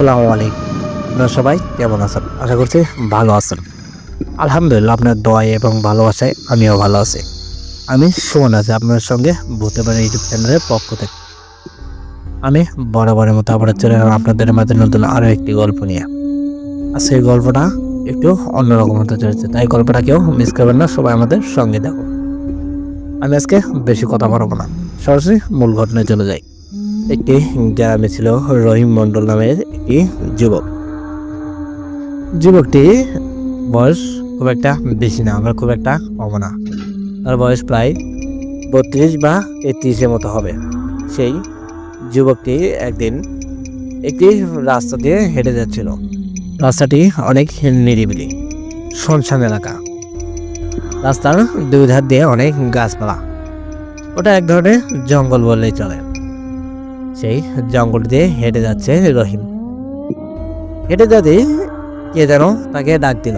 আসসালামু আলাইকুম। আপনারা সবাই কেমন আছেন? আশা করছি ভালো আছেন। আলহামদুলিল্লাহ, আপনার দোয়ায় এবং ভালোবাসায় আমিও ভালো আছি। আমি সুমন আছি আপনার সঙ্গে ভূতে বাড়ি ইউটিউব চ্যানেলের পক্ষ থেকে। আমি বরাবরের মতো আবার চলে এলাম আপনাদের মাঝে নতুন আরও একটি গল্প নিয়ে। আজকে এই গল্পটা একটু অন্যরকম হতে চলেছে, তাই গল্পটা কেউ মিস করবেন না, সবাই আমাদের সঙ্গে থাকুন। আমি আজকে বেশি কথা বলবো না, সরাসরি মূল ঘটনায় চলে যাই। একটি গ্রামে ছিল রহিম মণ্ডল নামের একটি যুবক। যুবকটি বয়স খুব একটা বেশি না, আবার খুব একটা কম না। তার বয়স প্রায় 32 বা 33-এর মতো হবে। সেই যুবকটি একদিন একটি রাস্তা দিয়ে হেঁটে যাচ্ছিল। রাস্তাটি অনেক নিরিবিলি, শুনশান এলাকা। রাস্তার দুই ধার দিয়ে অনেক গাছপালা। ওটা এক ধরনের জঙ্গল বললেই চলে। সেই জঙ্গল দিয়ে হেঁটে যাচ্ছে রহিম। হেঁটে যেতে কে যেন তাকে ডাক দিল,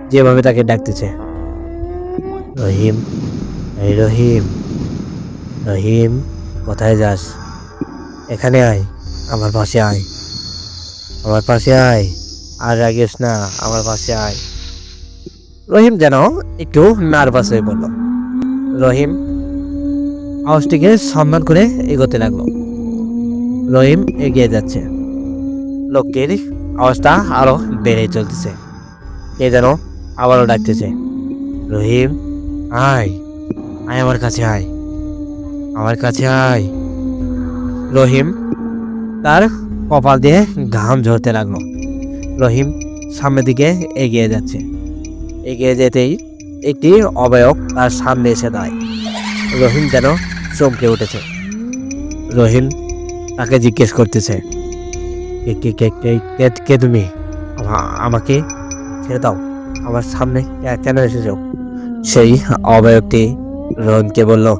যেভাবে তাকে ডাকতেছে, রহিম, এই রহিম, রহিম, কোথায় যাস? এখানে আয়, আমার পাশে আয়, আমার পাশে আয়, আর রাগিস না, আমার পাশে আয়। রহিম যেন একটু নার্ভাস হয়ে পড়ল। রহিম আওয়াজটিকে সম্মান করে এগোতে লাগলো। রহিম এগিয়ে যাচ্ছে, লোকটির আওয়াজটা আরো বেড়ে চলতেছে। কে যেন আবারও ডাকতেছে, রহিম, আয়, আয় আমার কাছে আয়, আমার কাছে আয়। রহিম তার কপাল দিয়ে ঘাম ঝরতে লাগলো। রহিম সামনের দিকে এগিয়ে যাচ্ছে। এগিয়ে যেতেই একটি অবয়ব তার সামনে এসে দাঁড়ায়। রহিম যেন চমকে উঠেছে। রহিম তাকে জিজ্ঞেস করতেছে, কে কে কে কে কে- কে তুমি? আমাকে ছেড়ে দাও, আমার সামনে কেন এসেছো? সেই অবয়বটি রহিমকে বলল,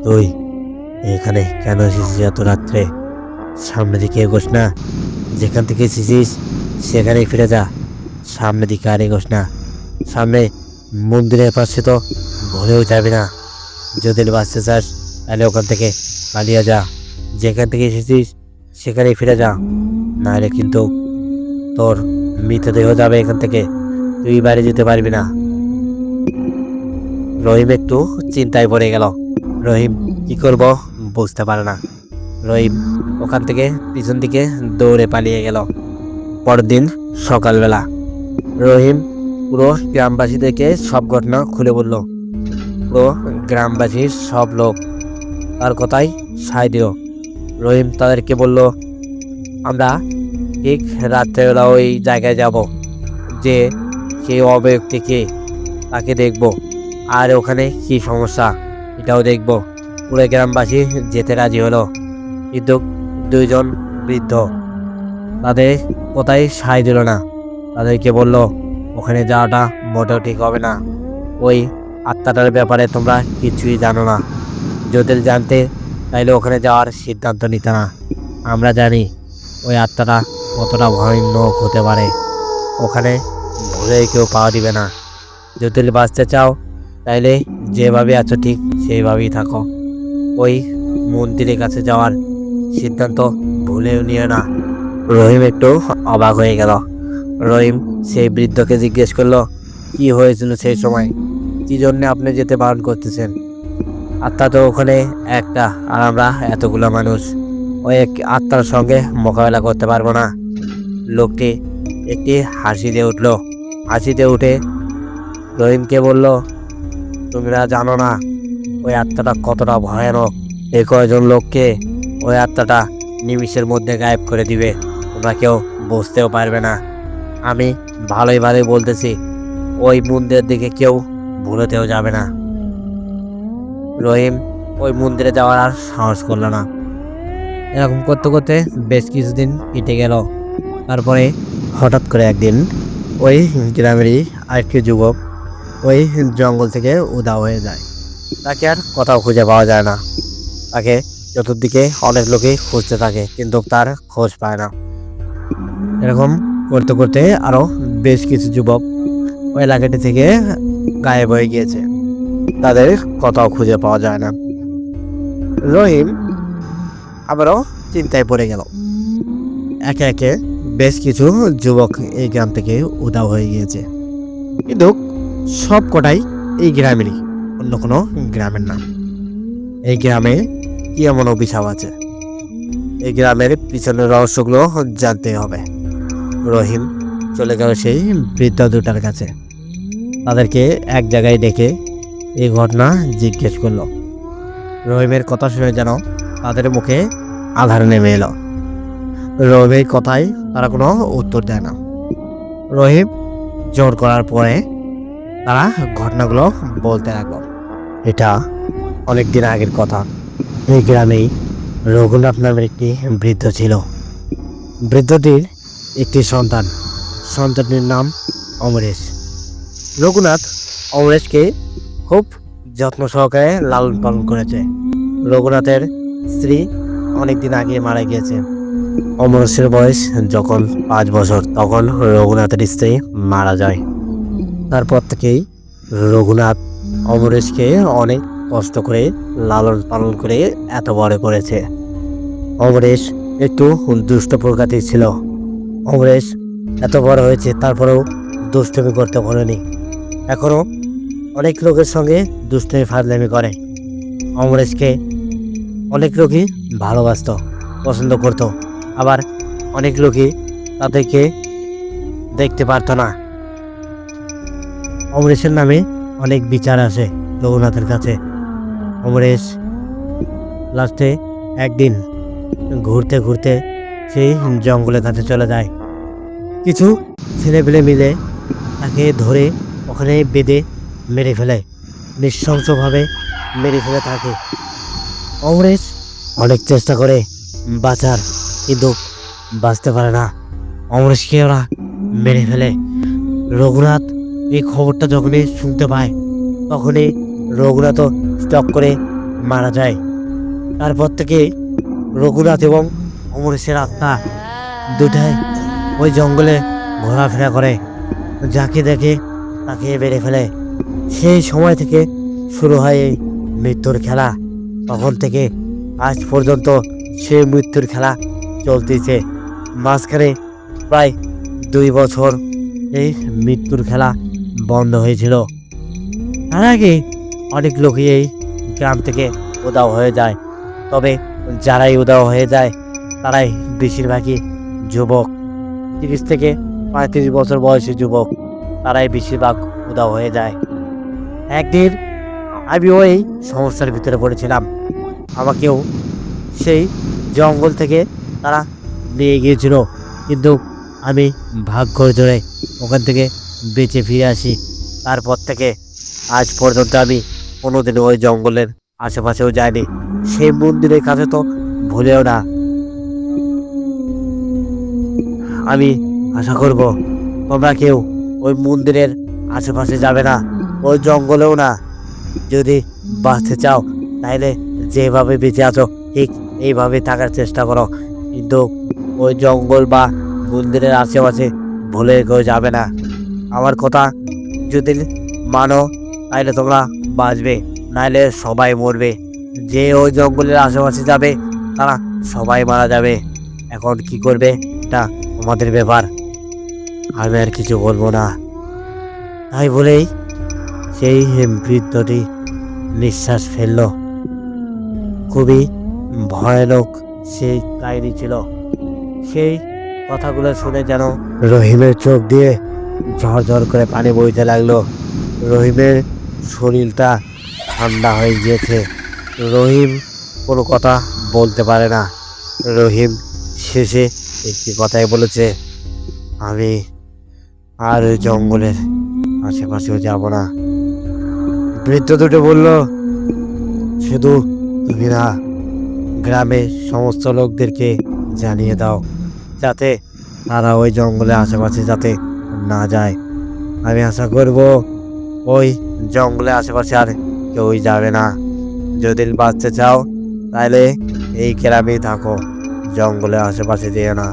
তুই এখানে কেন এসেছিস এত রাত্রে? সামনে দিকে এগোস না, যেখান থেকে এসেছিস সেখানেই ফিরে যা। সামনে দিকে আর এগোস না, সামনে মন্দিরের পাশে তো ভুলেও যাবি না। যদি বাঁচতে চাস তাহলে ওখান থেকে পালিয়ে যা, যেখান থেকে এসেছিস সেখানেই ফিরে যা, নাহলে কিন্তু তোর মৃতদেহ যাবে এখান থেকে, তুই বাড়ি যেতে পারবি না। রহিম একটু চিন্তায় পড়ে গেল। রহিম কি করব বুঝতে পারে না। রহিম ওখান থেকে পিছন দিকে দৌড়ে পালিয়ে গেল। পরের দিন সকালবেলা রহিম পুরো গ্রামবাসীদেরকে সব ঘটনা খুলে বলল। পুরো গ্রামবাসীর সব লোক তার কথাই সায় দিল। রহিম তাদেরকে বলল, আমরা ঠিক রাত্রেবেলা ওই জায়গায় যাব, যে সেই অবয়ক্তিকে তাকে দেখব, আর ওখানে কি সমস্যা এটাও দেখব। পুরো গ্রামবাসী যেতে রাজি হলো, কিন্তু দুইজন বৃদ্ধ তাদের কোথায় সায় দিল না। তাদেরকে বলল, ওখানে যাওয়াটা মোটেও ঠিক হবে না। ওই আত্মাটার ব্যাপারে তোমরা কিছুই জানো না, যদি জানতে তাইলে ওখানে যাওয়ার সিদ্ধান্ত নিতে না। আমরা জানি ওই আত্মাটা কতটা ভয়ানক হতে পারে, ওখানে ভুলেই কেউ পাওয়া দিবে না। যদি বাঁচতে চাও তাইলে যেভাবে আছো ঠিক সেইভাবেই থাকো। ওই মন্দিরের কাছে যাওয়ার সিদ্ধান্ত ভুলেও নিও না। রহিম একটু অবাক হয়ে গেল। রহিম সেই বৃদ্ধকে জিজ্ঞেস করলো, কি হয়েছিল সেই সময়, কি জন্য আপনি যেতে বারণ করতেছেন? আত্মা তো ওখানে একটা, আর আমরা এতগুলো মানুষ, ওই এক আত্মার সঙ্গে মোকাবেলা করতে পারবো না। লোকটি একটি হাসি দিয়ে উঠল। হাসিতে উঠে রহিমকে বলল, তোমরা জানো না ওই আত্মাটা কতটা ভয়ানক। এই কয়জন লোককে ওই আত্মাটা নিমিষের মধ্যে গায়েব করে দিবে, তোমরা কেউ বুঝতেও পারবে না। আমি ভালোই বলতেছি, ওই মন্দিরের দিকে কেউ ভুলেতেও যাবে না। রহিম ওই মন্দিরে যাওয়ার আর সাহস করল না। এরকম করতে করতে বেশ কিছুদিন কেটে গেল। তারপরে হঠাৎ করে একদিন ওই গ্রামেরই আরেকটি যুবক ওই জঙ্গল থেকে উধাও হয়ে যায়। তাকে আর কোথাও খুঁজে পাওয়া যায় না। তাকে চতুর্দিকে অনেক লোকেই খুঁজতে থাকে, কিন্তু তার খোঁজ পায় না। এরকম করতে করতে আরো বেশ কিছু যুবক ওই এলাকাটি থেকে গায়েব হয়ে গিয়েছে, তাদের কোথাও খুঁজে পাওয়া যায় না। রহিম আবারও চিন্তায় পড়ে গেল। একে একে বেশ কিছু যুবক এই গ্রাম থেকে উধাও হয়ে গিয়েছে, কিন্তু সব কটাই এই গ্রামেরই, অন্য কোনো গ্রামের না। এই গ্রামে কি এমন অভিশাপ আছে, এই গ্রামের পিছনের রহস্যগুলো জানতে হবে। রহিম চলে গেল সেই বৃদ্ধ দুটার কাছে, তাদেরকে এক জায়গায় ডেকে এই ঘটনা জিজ্ঞেস করলো। রহিমের কথা শুনে যেন তাদের মুখে আধার নেমে এলো। রহিমের কথায় তারা কোনো উত্তর দেয় না। রহিম জোর করার পরে তারা ঘটনাগুলো বলতে লাগলো। এটা অনেক দিন আগের কথা। এই গ্রামেই রঘুনাথ নামের একটি বৃদ্ধ ছিল। বৃদ্ধটির একটি সন্তানটির নাম অমরেশ। রঘুনাথ অমরেশকে খুব যত্ন সহকারে লালন পালন করেছে। রঘুনাথের স্ত্রী অনেকদিন আগে মারা গিয়েছে। অমরেশের বয়স যখন 5 বছর, তখন রঘুনাথের স্ত্রী মারা যায়। তারপর থেকেই রঘুনাথ অমরেশকে অনেক কষ্ট করে লালন পালন করে এত বড় করেছে। অমরেশ একটু দুষ্ট প্রকৃতির ছিল। অমরেশ এত বড় হয়েছে, তারপরেও দুষ্টুমি করতে ভোলেনি। এখনো অনেক লোকের সঙ্গে দুষ্টুমি ফাজলামি করে। অমরেশকে অনেক লোকই ভালোবাসত, পছন্দ করত, আবার অনেক লোকই তাদেরকে দেখতে পারত না। অমরেশের নামে অনেক বিচার আসে রঘুনাথের কাছে। অমরেশ লাস্টে একদিন ঘুরতে ঘুরতে সেই জঙ্গলের কাছে চলে যায়। কিছু ছেলেপেলে মিলে তাকে ধরে ওখানে বেঁধে মেরে ফেলে, নৃশংসভাবে মেরে ফেলে থাকে। অমরেশ অনেক চেষ্টা করে বাঁচার, কিন্তু বাঁচতে পারে না। অমরেশকে ওরা মেরে ফেলে। রঘুনাথ এই খবরটা যখনই শুনতে পায়, তখনই রঘুনাথও স্টক করে মারা যায়। তারপর থেকে রঘুনাথ এবং অমরেশের আত্মা দুটাই ওই জঙ্গলে ঘোরাফেরা করে, যাকে দেখে তাকে মেরে ফেলে। সেই সময় থেকে শুরু হয় এই মৃত্যুর খেলা। তখন থেকে আজ পর্যন্ত সেই মৃত্যুর খেলা চলতেছে। মাঝখানে প্রায় 2 বছর এই মৃত্যুর খেলা বন্ধ হয়েছিল। তার আগে অনেক লোকই এই গ্রাম থেকে উধাও হয়ে যায়, তবে যারাই উধাও হয়ে যায় তারাই বেশিরভাগই যুবক, 30 থেকে 35 বছর বয়সী যুবক, তারাই বেশিরভাগ উধাও হয়ে যায়। একদিন আমিও এই সমস্যার ভিতরে পড়েছিলাম। আমাকেও সেই জঙ্গল থেকে তারা নিয়ে গিয়েছিল, কিন্তু আমি ভাগ্যর জোরে ওখান থেকে বেঁচে ফিরে আসি। তারপর থেকে আজ পর্যন্ত আমি কোনোদিন ওই জঙ্গলের আশেপাশেও যাইনি। সেই মন্দিরের কাছে তো ভুলেও না। আমি আশা করব তোমরা কেউ ওই মন্দিরের আশেপাশে যাবে না, ওই জঙ্গলেও না। যদি বাঁচতে চাও তাহলে যেভাবে বেঁচে আছো ঠিক এইভাবে থাকার চেষ্টা করো, কিন্তু ওই জঙ্গল বা মন্দিরের আশেপাশে ভুলে কেউ যাবে না। আমার কথা যদি মানো তাহলে তোমরা বাঁচবে, নাহলে সবাই মরবে। যে ওই জঙ্গলের আশেপাশে যাবে তারা সবাই মারা যাবে। এখন কি করবে এটা আমাদের ব্যাপার, আমি আর কিছু বলবো না। তাই বলেই সেই বৃদ্ধটি নিঃশ্বাস ফেলল। খুবই ভয়ানক সেই কাহিনী ছিল। সেই কথাগুলো শুনে যেন রহিমের চোখ দিয়ে ঝরঝর করে পানি বইতে লাগলো। রহিমের শরীরটা ঠান্ডা হয়ে গিয়েছে। রহিম কোনো কথা বলতে পারে না। রহিম শেষে একটি কথাই বলেছে, আমি আর ওই জঙ্গলের আশেপাশেও যাব না। বৃদ্ধ দুটো বলল, শুধু তুমি না, গ্রামের সমস্ত লোকদেরকে জানিয়ে দাও, যাতে তারা ওই জঙ্গলের আশেপাশে যাতে না যায়। আমি আশা করব ওই জঙ্গলের আশেপাশে আর কেউই যাবে না। যদি বাঁচতে চাও তাহলে এই গ্রামেই থাকো, জঙ্গলের আশেপাশে যেও না।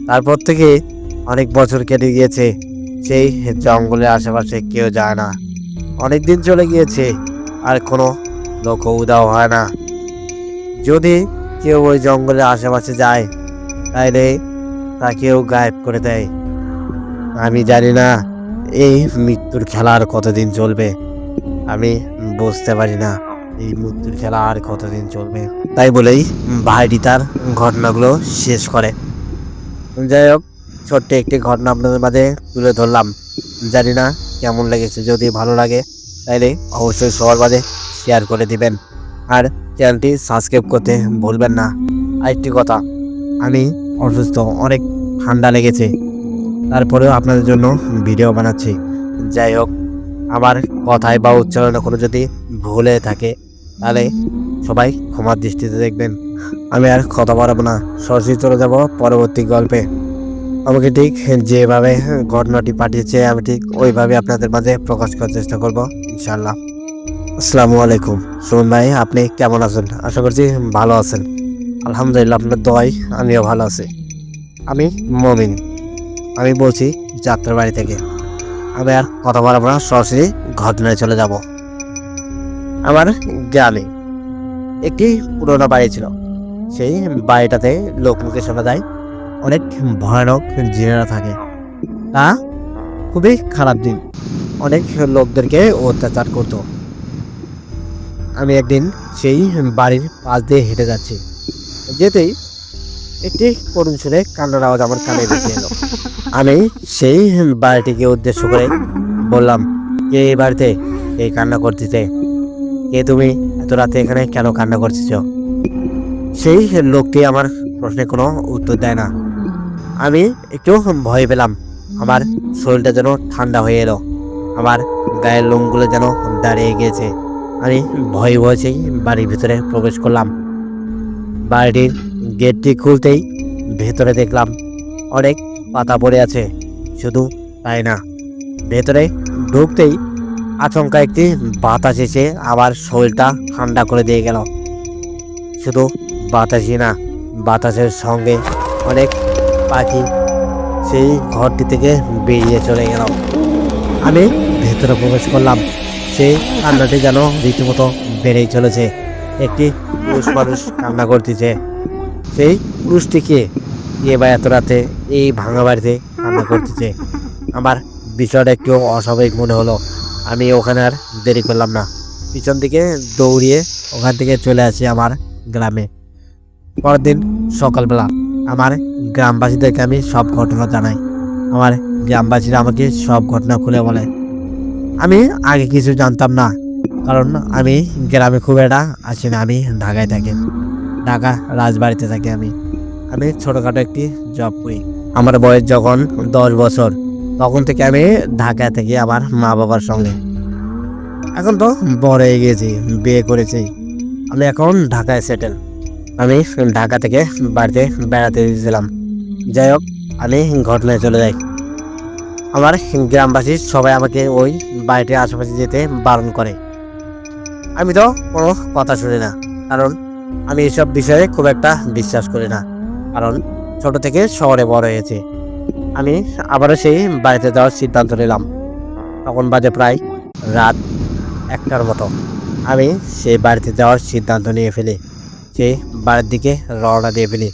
তারপর থেকে অনেক বছর কেটে গিয়েছে, সেই জঙ্গলের আশেপাশে কেউ যায় না। অনেক দিন চলে গিয়েছে, আর কোনো লোক উধাও হয় না। যদি কেউ ওই জঙ্গলের আশেপাশে যায় তাইলে তাকেও গায়েব করে দেয়। আমি জানি না এই মৃত্যুর খেলা আর কতদিন চলবে। আমি বুঝতে পারি না এই মৃত্যুর খেলা আর কতদিন চলবে। তাই বলেই ভাইটি তার ঘটনাগুলো শেষ করে। যাই হোক, ছোট্ট একটি ঘটনা আপনাদের মাঝে তুলে ধরলাম। জানি না কেমন লেগেছে। যদি ভালো লাগে তাইলে অবশ্যই সবার মাঝে শেয়ার করে দিবেন, আর চ্যানেলটি সাবস্ক্রাইব করতে ভুলবেন না। আরেকটি কথা, আমি অসুস্থ, অনেক ঠান্ডা লেগেছে, তারপরেও আপনাদের জন্য ভিডিও বানাচ্ছি। যাই হোক, আমার কথায় বা উচ্চারণে কোনো যদি ভুল হয়ে থাকে তাহলে সবাই ক্ষমার দৃষ্টিতে দেখবেন। আমি আর কথা বাড়াবো না, সরাসরি চলে যাব পরবর্তী গল্পে। আমাকে ঠিক যেভাবে ঘটনাটি পাঠিয়েছে আমি ঠিক ওইভাবে আপনাদের মাঝে প্রকাশ করার চেষ্টা করব ইনশাআল্লাহ। আসসালামু আলাইকুম। সুমন ভাই, আপনি কেমন আছেন? আশা করছি ভালো আছেন। আলহামদুলিল্লাহ, আপনার দোয়ায় আমিও ভালো আছি। আমি মমিন, আমি বলছি যাত্রার বাড়ি থেকে। আমি আর কথা বলবো না, সরাসরি ঘটনায় চলে যাব। আমার গ্রামে একটি পুরোনো বাড়ি ছিল। সেই বাড়িটাতে লোকমুখে শোনা যায় অনেক ভয়ানক জিনেরা থাকে। তা খুবই খারাপ দিন, অনেক লোকদেরকে অত্যাচার করতো। আমি একদিন সেই বাড়ির পাশ দিয়ে হেঁটে যাচ্ছি, যেতেই একটি করুণ সুরে কান্নার আওয়াজ আমার কানে ভেসে এলো। আমি সেই বাড়িটিকে উদ্দেশ্য করে বললাম, কে এই বাড়িতে এই কান্না করতেছে? কে তুমি? এত রাতে এখানে কেন কান্না করতেছ? সেই লোকটি আমার প্রশ্নে কোনো উত্তর দেয় না। আমি একটু ভয় পেলাম, আমার শরীরটা যেন ঠান্ডা হয়ে এলো, আমার গায়ের লোমগুলো যেন দাঁড়িয়ে গিয়েছে। আমি ভয়ে ভয়ে বাড়ির ভিতরে প্রবেশ করলাম। বাড়িটির গেটটি খুলতেই ভেতরে দেখলাম অনেক পাতা পড়ে আছে। শুধু তাই না, ভেতরে ঢুকতেই আচমকা একটি বাতাস এসে আমার শরীরটা ঠান্ডা করে দিয়ে গেল। শুধু বাতাসই না, বাতাসের সঙ্গে অনেক পাখি সেই ঘরটি থেকে বেরিয়ে চলে গেল। আমি ভেতরে প্রবেশ করলাম। সেই কান্নাটি যেন রীতিমতো বেড়েই চলেছে। একটি পুরুষ মানুষ কান্না করতেছে। সেই পুরুষটিকে বা এত রাতে এই ভাঙা বাড়িতে কান্না করতেছে। আমার বিষয়টা একটু অস্বাভাবিক মনে হলো। আমি ওখানে আর দেরি করলাম না, পিছন দিকে দৌড়িয়ে ওখান থেকে চলে আসি আমার গ্রামে। পরের দিন সকালবেলা আমার গ্রামবাসীদেরকে আমি সব ঘটনা জানাই। আমার গ্রামবাসীরা আমাকে সব ঘটনা খুলে বলে। আমি আগে কিছু জানতাম না, কারণ আমি গ্রামে খুব একটা আসি না। আমি ঢাকায় থাকি, ঢাকা রাজবাড়িতে থাকি। আমি ছোটোখাটো একটি জব করি। আমার বয়স যখন 10 বছর, তখন থেকে আমি ঢাকায় থাকি আমার মা বাবার সঙ্গে। এখন তো বড় হয়ে গেছি, বিয়ে করেছি, আমি এখন ঢাকায় সেটেল। আমি ঢাকা থেকে বাড়িতে বেড়াতে দিয়েছিলাম। যাই হোক, আমি ঘটনায় চলে যাই। আমার গ্রামবাসী সবাই আমাকে ওই বাড়িটির আশেপাশে যেতে বারণ করে। আমি তো কোনো কথা শুনি না, কারণ আমি এসব বিষয়ে খুব একটা বিশ্বাস করি না, কারণ ছোট থেকে শহরে বড় হয়েছে। আমি আবারও সেই বাড়িতে যাওয়ার সিদ্ধান্ত নিলাম। তখন বাজে প্রায় রাত 1টার মতো। আমি সেই বাড়িতে যাওয়ার সিদ্ধান্ত নিয়ে ফেলি, সেই বাড়ির দিকে রওনা দিয়ে ফেলি।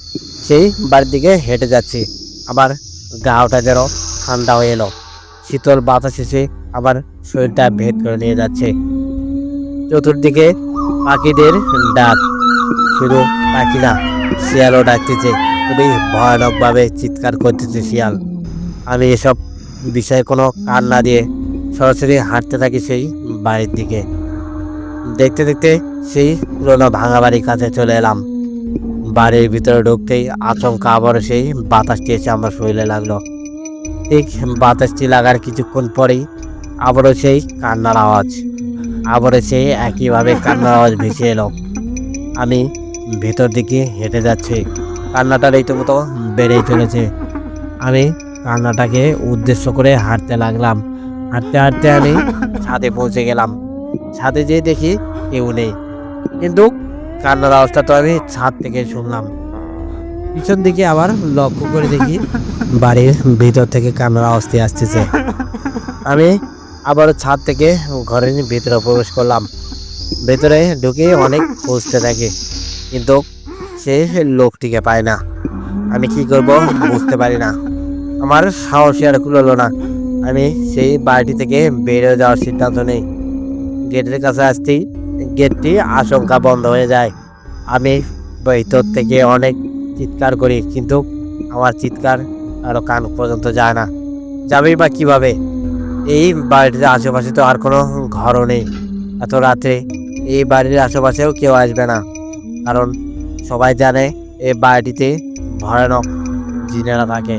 সেই বাড়ির দিকে হেঁটে যাচ্ছি, আমার গাওটা যেন ঠান্ডা হয়ে এলো। শীতল বাতাস এসে আমার শরীরটা ভেদ করে নিয়ে যাচ্ছে। চতুর্দিকে পাখিদের ডাক, শুধু পাখি না, শিয়ালও ডাকতেছে, খুবই ভয়ানকভাবে চিৎকার করতেছে শিয়াল। আমি এসব বিষয়ে কোনো কান না দিয়ে সরাসরি হাঁটতে থাকি সেই বাড়ির দিকে। দেখতে দেখতে সেই পুরোনো ভাঙা বাড়ির কাছে চলে এলাম। বাড়ির ভিতরে ঢুকতেই আচমকা আবারও সেই বাতাসটি এসে আমার শরীরে লাগলো। ঠিক বাতাসটি লাগার কিছুক্ষণ পরেই আবারও সেই কান্নার আওয়াজ, আবারও সেই একইভাবে কান্নার আওয়াজ ভেসে এলো। আমি ভেতর দিকে হেঁটে যাচ্ছি, কান্নাটা রীতিমতো বেড়েই চলেছে। আমি কান্নাটাকে উদ্দেশ্য করে হাঁটতে লাগলাম। হাঁটতে হাঁটতে আমি ছাদে পৌঁছে গেলাম। ছাদে যেয়ে দেখি কেউ নেই, কিন্তু কান্নার আওয়াজটা তো আমি ছাদ থেকে শুনলাম। পিছন দিকে আবার লক্ষ্য করে দেখি বাড়ির ভিতর থেকে কান্নার আওয়াজটি আসতেছে। আমি আবার ছাদ থেকে ঘরের ভিতরে প্রবেশ করলাম। ভেতরে ঢুকে অনেক খুঁজতে থাকি, কিন্তু সে লোকটিকে পায় না। আমি কি করব বুঝতে পারি না। আমার সাহসী আর কুলোলো না। আমি সেই বাড়িটি থেকে বেরিয়ে যাওয়ার সিদ্ধান্ত নেই। গেটের কাছে আসতেই গেটটি আচমকা বন্ধ হয়ে যায়। আমি ভিতর থেকে অনেক চিৎকার করি, কিন্তু আমার চিৎকার আরো কান পর্যন্ত যায় না। যাবেই বা কিভাবে? এই বাড়িটির আশেপাশে তো আর কোনো ঘরও নেই। এত রাত্রে এই বাড়ির আশেপাশেও কেউ আসবে না, কারণ সবাই জানে এই বাড়িটিতে ভয়ানক জিনেরা থাকে।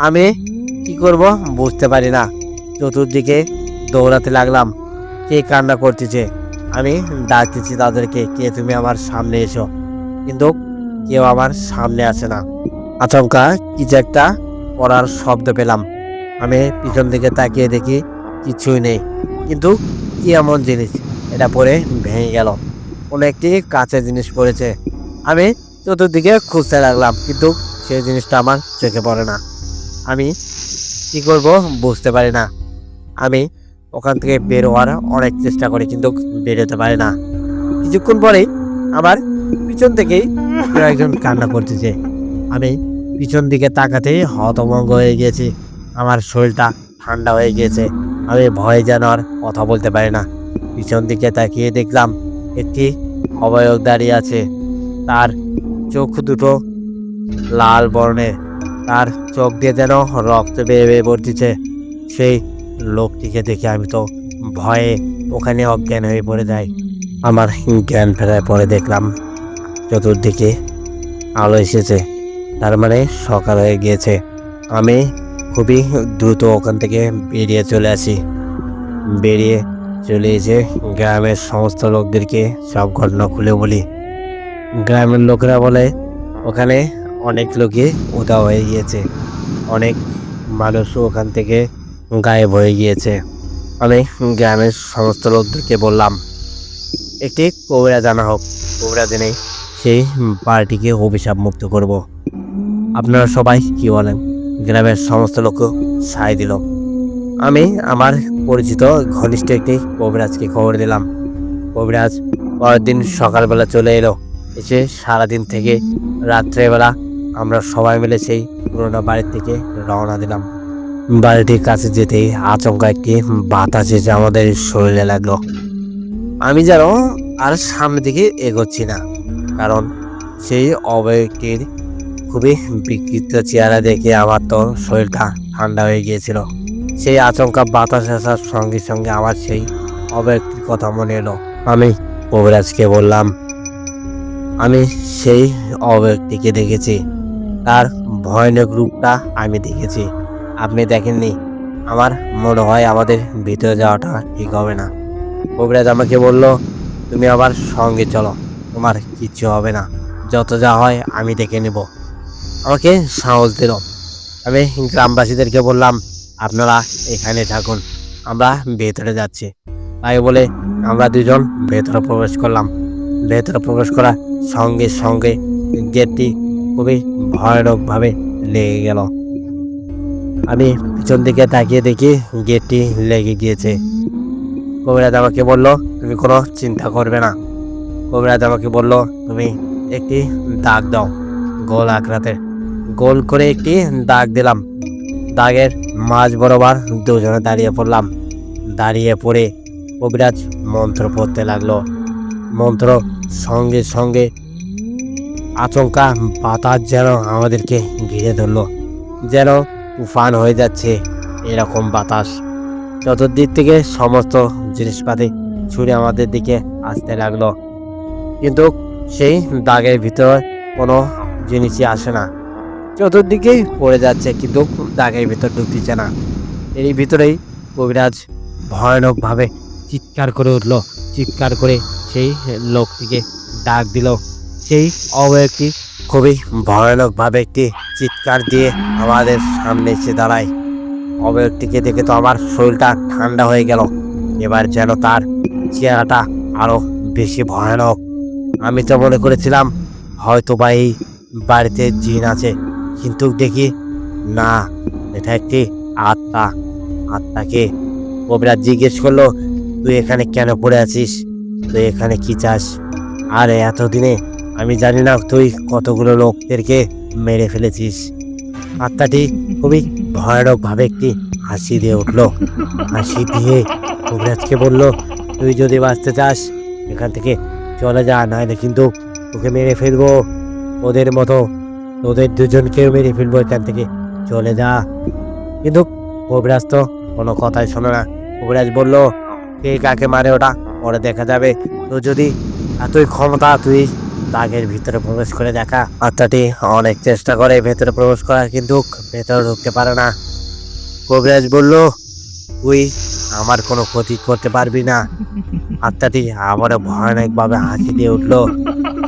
আমি কি করব বুঝতে পারি না। চতুর্দিকে দৌড়াতে লাগলাম। কে কান্না করতেছে? আমি ডাকতেছি তাদেরকে, কে তুমি আমার সামনে এসো, কিন্তু কেউ আমার সামনে আসে না। আচমকা কি যে একটা পড়ার শব্দ পেলাম। আমি পিছন দিকে তাকিয়ে দেখি কিছুই নেই, কিন্তু কি এমন জিনিস এটা পরে ভেঙে গেল। কোনো একটি কাঁচের জিনিস পড়েছে। আমি চতুর্দিকে খুঁজতে লাগলাম, কিন্তু সেই জিনিসটা আমার চোখে পড়ে না। আমি কি করব বুঝতে পারি না। আমি ওখান থেকে বের হওয়ার অনেক চেষ্টা করি, কিন্তু বেরোতে পারি না। কিছুক্ষণ পরেই আবার পিছন থেকেই কেউ একজন কান্না করতেছে। আমি পিছন দিকে তাকাতেই হতভম্ব হয়ে গিয়েছি। আমার শরীরটা ঠান্ডা হয়ে গিয়েছে। আমি ভয়ে যেন আর কথা বলতে পারি না। পিছন দিকে তাকিয়ে দেখলাম একটি অবয়ব দাঁড়িয়ে আছে। তার চোখ দুটো লাল বর্ণের। তার চোখ দিয়ে যেন রক্ত বেয়ে বেয়ে পড়তেছে। সেই লোকটিকে দেখে আমি তো ভয়ে ওখানে অজ্ঞান হয়ে পড়ে যাই। আমার জ্ঞান ফেরায় পরে দেখলাম চতুর্দিকে আলো এসেছে, তার মানে সকাল হয়ে গিয়েছে। আমি খুবই দ্রুত ওখান থেকে বেরিয়ে চলে আসি। বেরিয়ে চলে এসে গ্রামের সমস্ত লোকদেরকে সব ঘটনা খুলে বলি। গ্রামের লোকেরা বলে ওখানে অনেক লোকই উধাও হয়ে গিয়েছে, অনেক মানুষও ওখান থেকে গায়েব হয়ে গিয়েছে। আমি গ্রামের সমস্ত লোকদেরকে বললাম একটি কবিরাজ আনা হোক, কবিরাজ এনে সেই বাড়িটিকে অভিশাপ মুক্ত করব। আপনারা সবাই কি বলেন? গ্রামের সমস্ত লোক সায় দিল। আমি আমার পরিচিত ঘনিষ্ঠ একটি কবিরাজকে খবর দিলাম। কবিরাজ পরের দিন সকালবেলা চলে এলো। এসে সারাদিন থেকে রাত্রেবেলা আমরা সবাই মিলে সেই পুরোনো বাড়ির থেকে রওনা দিলাম। বাড়িটির কাছে যেতেই আচমকা একটি বাতাস এসে আমাদের শরীরে লাগলো। আমি যেন আর সামনের দিকে এগোচ্ছি না, কারণ সেই অবয়বটির খুবই বিকৃত চেহারা দেখে আমার তো শরীরটা ঠান্ডা হয়ে গিয়েছিল। সেই আচমকা বাতাস আসার সঙ্গে সঙ্গে আমার সেই অবয়বটির কথা মনে এলো। আমি কবিরাজকে বললাম আমি সেই অবয়বটিকে দেখেছি, তার ভয়ানক রূপটা আমি দেখেছি। আপনি দেখেননি? আমার মনে হয় আমাদের ভিতরে যাওয়াটা ঠিক হবে না। কবিরাজ আমাকে বলল তুমি আমার সঙ্গে চলো, তোমার কিচ্ছু হবে না, যত যা হয় আমি দেখে নেব। আমাকে সাহস দিল। আমি গ্রামবাসীদেরকে বললাম আপনারা এখানে থাকুন, আমরা ভেতরে যাচ্ছি। তাই বলে আমরা দুজন ভেতরে প্রবেশ করলাম। ভেতরে প্রবেশ করার সঙ্গে সঙ্গে গেটটি খুবই ভয়ানকভাবে লেগে গেল। আমি পিছন দিকে তাকিয়ে দেখি গেটটি লেগে গিয়েছে। কবিরাজ আমাকে বলল তুমি কোনো চিন্তা করবে না। কবিরাজ আমাকে বলল তুমি একটি দাগ দাও, গোল আকৃতির। গোল করে একটি দাগ দিলাম। দাগের মাঝ বরাবর দুজনে দাঁড়িয়ে পড়লাম। দাঁড়িয়ে পড়ে কবিরাজ মন্ত্র পড়তে লাগলো। মন্ত্র সঙ্গে সঙ্গে আচমকা বাতাস যেন আমাদেরকে ঘিরে ধরলো, যেন তুফান হয়ে যাচ্ছে এরকম বাতাস। চতুর্দিক থেকে সমস্ত জিনিসপাতি ছুঁড়ে আমাদের দিকে আসতে লাগলো, কিন্তু সেই দাগের ভিতরে কোনো জিনিসই আসে না। চতুর্দিকেই পড়ে যাচ্ছে, কিন্তু দাগের ভিতর ঢুকতেছে না। এর ভিতরেই কবিরাজ ভয়ানকভাবে চিৎকার করে উঠল। চিৎকার করে সেই লোকটিকে ডাক দিল। সেই অবয়বটি খুবই ভয়ানকভাবে একটি চিৎকার দিয়ে আমাদের সামনে এসে দাঁড়ায়। অবয়বটিকে দেখে তো আমার শরীরটা ঠান্ডা হয়ে গেল। এবার যেন তার চেহারাটা আরো বেশি ভয়ানক। আমি তো মনে করেছিলাম হয়তো বা এই বাড়িতে জিন আছে, কিন্তু দেখি না, এটা একটি আত্মা। আত্মাকে কবিরাজ জিজ্ঞেস করলো তুই এখানে কেন পড়ে আছিস, তুই এখানে কি চাস? আর এতদিনে আমি জানি না তুই কতগুলো লোকদেরকে মেরে ফেলেছিস। আত্মাটি খুবই ভয়ানক ভাবে একটি হাসি দিয়ে উঠলো। হাসি দিয়ে কবিরাজকে বলল, তুই যদি বাঁচতে চাস এখান থেকে চলে যা, নাহলে কিন্তু তোকে মেরে ফেলবো ওদের মতো, তোদের দুজনকেও মেরে ফেলবো, এখান থেকে চলে যা। কিন্তু কবিরাজ তো কোনো কথাই শোনে না। কবিরাজ বলল, কে কাকে মারে ওটা পরে দেখা যাবে, তো যদি এতই ক্ষমতা তুই বাঘের ভিতরে প্রবেশ করে দেখা। আত্মাটি অনেক চেষ্টা করে ভেতরে প্রবেশ করার, কিন্তু ভেতরে ঢুকতে পারে না। কবিরাজ বলল, তুই আমার কোনো ক্ষতি করতে পারবি না। আত্মাটি আবারও ভয়ানকভাবে হাসি দিয়ে উঠলো।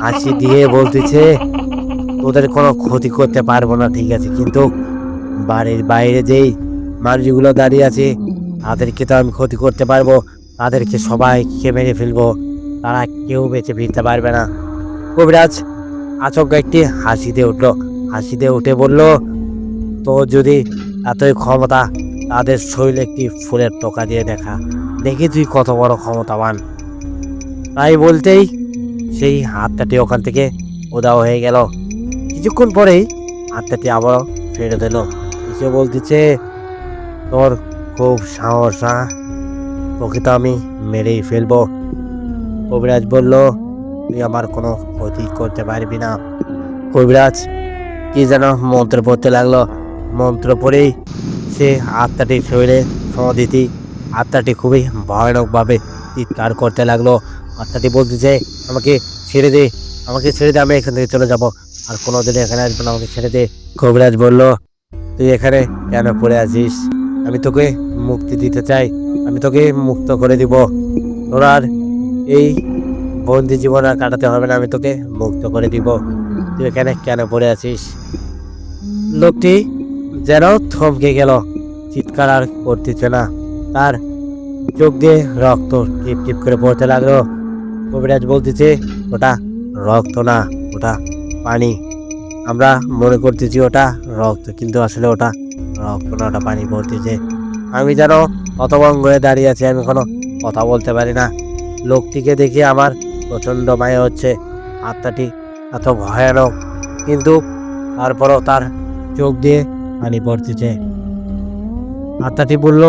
হাসি দিয়ে বলতেছে, তোদের কোনো ক্ষতি করতে পারবো না ঠিক আছে, কিন্তু বাড়ির বাইরে যেই মানুষগুলো দাঁড়িয়ে আছে তাদেরকে তো আমি ক্ষতি করতে পারবো। তাদেরকে সবাইকে মেরে ফেলবো, তারা কেউ বেঁচে ফিরতে পারবে না। কবিরাজ আচমকা একটি হাসি দিয়ে উঠলো। হাসি দিয়ে উঠে বলল, তো যদি এতই ক্ষমতা, তাদের শরীরে একটি ফুলের টোকা দিয়ে দেখা, দেখি তুই কত বড় ক্ষমতাবান। তাই বলতেই সেই আত্মাটি ওখান থেকে উধাও হয়ে গেল। কিছুক্ষণ পরেই আত্মাটি আবারও ফিরে দিল। এসে বলতেছে, তোর খুব সাহস, তোকে তো আমি মেরেই ফেলবো। কবিরাজ বলল, তুই আমার কোনো ক্ষতি করতে পারবি না। কবিরাজ কি যেন মন্ত্র পড়তে লাগলো। মন্ত্র পড়েই সে আত্মাটির শরীরে সমাধিতি আত্মাটি খুবই ভয়ানকভাবে চিৎকার করতে লাগলো। আত্মাটি বলতেছে, আমাকে ছেড়ে দে, আমাকে ছেড়ে দে, আমি এখান থেকে চলে যাব, আর কোনোদিন এখানে আসবো না, আমাকে ছেড়ে দে। কবিরাজ বলল, তুই এখানে কেন পড়ে আছিস? আমি তোকে মুক্তি দিতে চাই, আমি তোকে মুক্ত করে দিব। তোর আর এই বন্দি জীবন আর কাটাতে হবে না, আমি তোকে মুক্ত করে দিব। তুই এখানে কেন পড়ে আছিস? লোকটি যেন থমকে গেল, চিৎকার আর করতেছে না, তার চোখ দিয়ে রক্ত টিপ টিপ করে পড়তে লাগলো। কবিরাজ বলতেছে, ওটা রক্ত না, ওটা পানি। আমরা মনে করতেছি ওটা রক্ত, কিন্তু আসলে ওটা রক্ত না, ওটা পানি পড়তেছে। আমি যেন হতভম্ব হয়ে দাঁড়িয়ে আছি, আমি কোনো কথা বলতে পারি না। লোকটিকে দেখে আমার প্রচণ্ড মায়া হচ্ছে। আত্মাটি এত ভয়ানক, কিন্তু তারপরও তার চোখ দিয়ে পানি পড়তেছে। আত্মাটি বলল,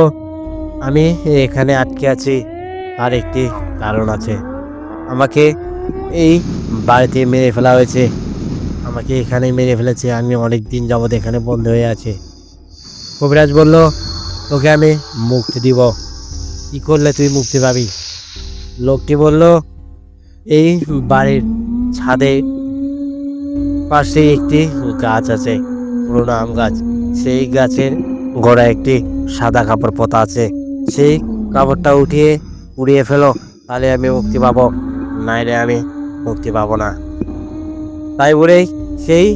আমি এখানে আটকে আছি, তার একটি কারণ আছে। আমাকে এই বাড়িতে মেরে ফেলা হয়েছে, আমাকে এখানে মেরে ফেলেছে, আমি অনেক দিন যাবৎ এখানে বন্ধ হয়ে আছি। কবিরাজ বলল, তোকে আমি মুক্তি দিব, কি করলে তুই মুক্তি পাবি? লোকটি বলল, এই বাড়ির ছাদে পাশে একটি গাছ আছে, পুরোনো আম গাছ। সেই গাছের গোড়ায় একটি সাদা কাপড় পোতা আছে, সেই কাপড়টা উঠিয়ে উড়িয়ে ফেলো, তাহলে আমি মুক্তি পাবো, নাইলে আমি মুক্তি পাবো না। তাই বলেই সেই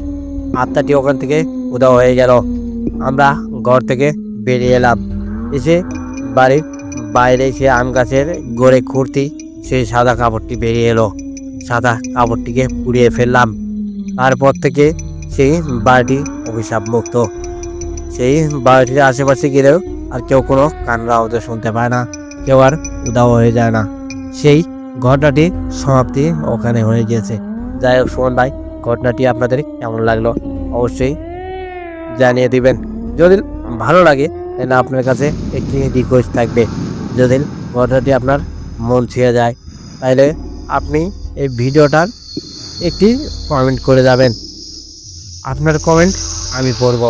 আত্মাটি ওখান থেকে উধাও হয়ে গেল। আমরা ঘর থেকে বেরিয়ে এলাম, এসে বাড়ির বাইরে সে আম গাছের গোড়ে খুঁড়তি সেই সাদা কাপড়টি বেরিয়ে এলো। সাদা কাপড়টিকে পুড়িয়ে ফেললাম। তারপর থেকে সেই বাড়িটি অভিশাপ মুক্ত। সেই বাড়িটির আশেপাশে গেলেও আর কেউ কোনো কান্না আওয়াজ শুনতে পায় না, কেউ আর উধাও হয়ে যায় না। সেই ঘটনাটি সমাপ্তি ওখানে হয়ে গিয়েছে। যাই হোক সুমন ভাই, ঘটনাটি আপনাদের কেমন লাগলো অবশ্যই জানিয়ে দিবেন। যদি ভালো লাগে তাহলে আপনার কাছে একটি রিকোয়েস্ট থাকবে, যদি ঘটনাটি আপনার মন ছুঁয়ে যায় তাহলে আপনি এই ভিডিওটার একটি কমেন্ট করে যাবেন। আপনার কমেন্ট আমি পড়ব,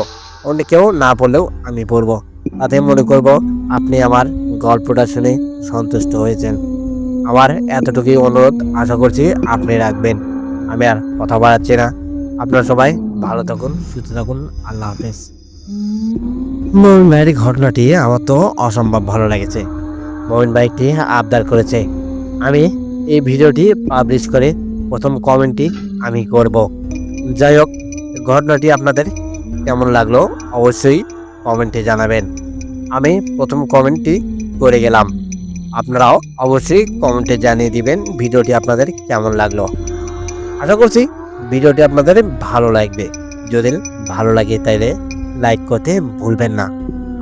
অন্য কেউ না পড়লেও আমি পড়ব, তাতে মনে করব আপনি আমার গল্পটা শুনে সন্তুষ্ট হয়েছেন। আমার এতটুকুই অনুরোধ, আশা করছি আপনি রাখবেন। আমি আর কথা বাড়াচ্ছি না। আপনারা সবাই ভালো থাকুন, সুস্থ থাকুন, আল্লাহ হাফেজ। মমিন ভাইয়ের ঘটনাটি আমার তো অসম্ভব ভালো লেগেছে। মমিন ভাই একটি আবদার করেছে, আমি এই ভিডিওটি পাবলিশ করে প্রথম কমেন্টটি আমি করব। যাই হোক, ঘটনাটি আপনাদের কেমন লাগলো অবশ্যই কমেন্টে জানাবেন। আমি প্রথম কমেন্টটি করে গেলাম, আপনারাও অবশ্যই কমেন্টে জানিয়ে দিবেন ভিডিওটি আপনাদের কেমন লাগলো। আশা করছি ভিডিওটি আপনাদের ভালো লাগবে। যদি ভালো লাগে তাইলে লাইক করতে ভুলবেন না।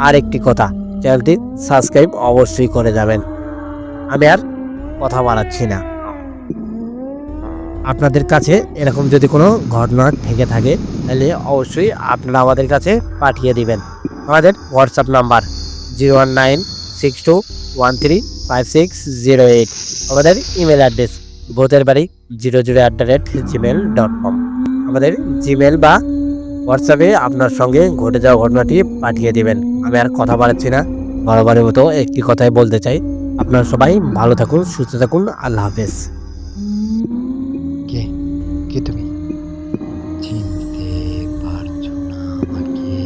আর একটি কথা, চ্যানেলটি সাবস্ক্রাইব অবশ্যই করে যাবেন। আমি আর কথা বাড়াচ্ছি না। আপনাদের কাছে এরকম যদি কোনো ঘটনা থেকে থাকে তাহলে অবশ্যই আপনারা আমাদের কাছে পাঠিয়ে দিবেন। আমাদের হোয়াটসঅ্যাপ নাম্বার 01962135608। আমাদের ইমেল অ্যাড্রেস ভূতেরবাড়ি00@gmail.com। আমাদের জিমেল বা হোয়াটসঅ্যাপে আপনার সঙ্গে ঘটে যাওয়া ঘটনাটি পাঠিয়ে দিবেন। আমি আর কথা বাড়াচ্ছি না, বরাবরের মতো একটি কথাই বলতে চাই, আপনারা সবাই ভালো থাকুন, সুস্থ থাকুন। আল্লাহ হাফেজ। কে কে তুমি? চিনতে পারছো না আমাকে?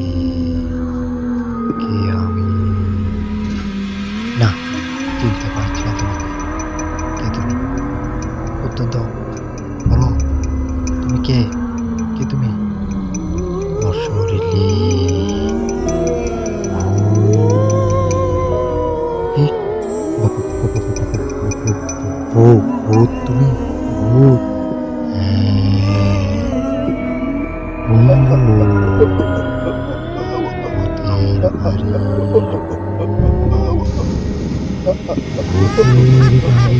কে আমি? না, চিনতে পারছি না তোমাকে। কে তুমি? উত্তর দাও, বলো তুমি কে? কে তুমি? অশরীরী ভূত তুমি? ভূত? ভূতের বাড়ি।